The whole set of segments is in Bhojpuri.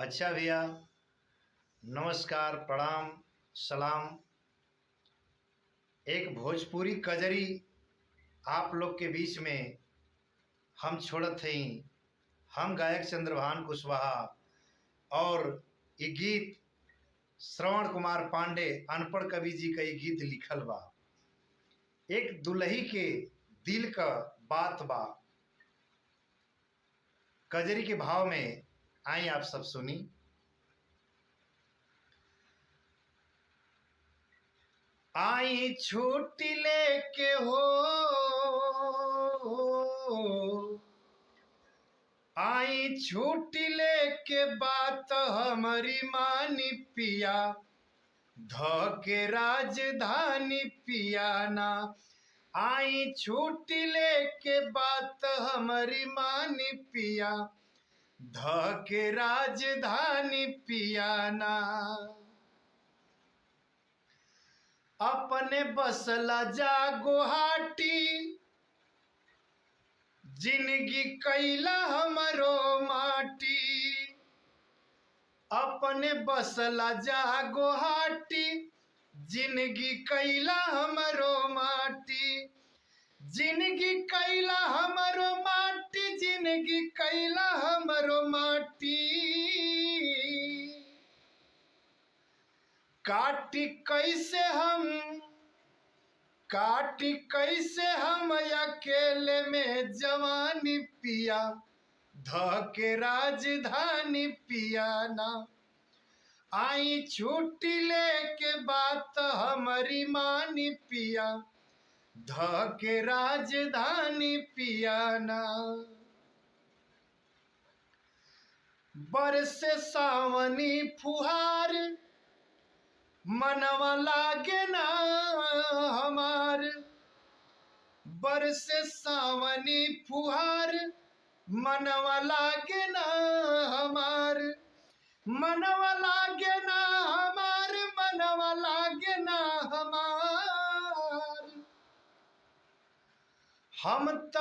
अच्छा भैया, नमस्कार, प्रणाम, सलाम। एक भोजपुरी कजरी आप लोग के बीच में हम छोड़त हई। हम गायक चंद्रभान कुशवाहा और ये गीत श्रवण कुमार पांडे अनपढ़ कवि जी का ये गीत लिखल बा। एक दुल्ही के दिल का बात बा, कजरी के भाव में आई आप सब सुनी। आई छुट्टी लेके हो, आई छुट्टी लेके बात हमारी मानी पिया, धके राजधानी पिया ना। आई छुट्टी लेके बात हमारी मानी पिया, धके राजधानी पिया ना। अपने बसला जा गुवाहाटी, जिंदगी कैला हमरो माटी। अपने बसला जा गुवाहाटी, जिंदगी कैला हमरो माटी। जिंदगी कैला हमरो माटी, जिंदगी कैला हमरो माटी। काटी कैसे हम अकेले में जवानी पिया, धके राजधानी पिया ना। आई छुट्टी लेके बात हमारी मानी पिया, धके राजधानी पिया ना। बरसे सावनी फुहार, मनवा लागे ना हमार। बरसे सावनी फुहार, मनवा लागे ना हमार। मनवा लागे ना हमार, मनवा लागे ना हमार। हम त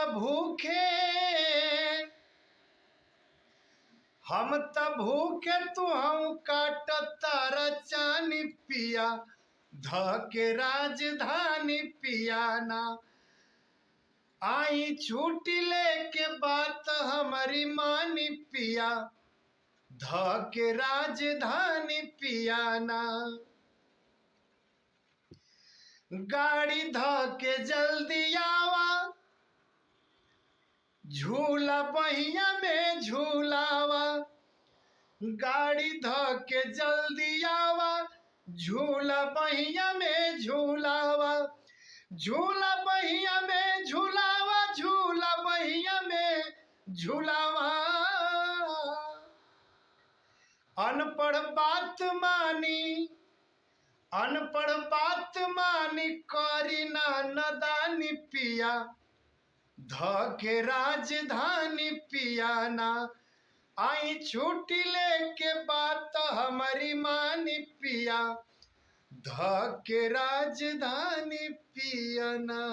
भूखे तू हम काट तारा चानी पिया, धके राजधानी पिया ना। आई छुट्टी लेके बात हमारी मानी पिया, धके राजधानी पिया ना। गाड़ी धके जल्दी आवा, झूला बहिया में झूलावा। गाड़ी धके जल्दी आवा, झूला बहिया में झूलावा। झूला बहिया में झूलावा, झूला बहिया में झूलावा। अनपढ़ बात मानी करी ना नदानी पिया, धके राजधानी पिया ना। आई छुट्टी लेके बात हमारी मानी पिया, धके राजधानी पिया ना।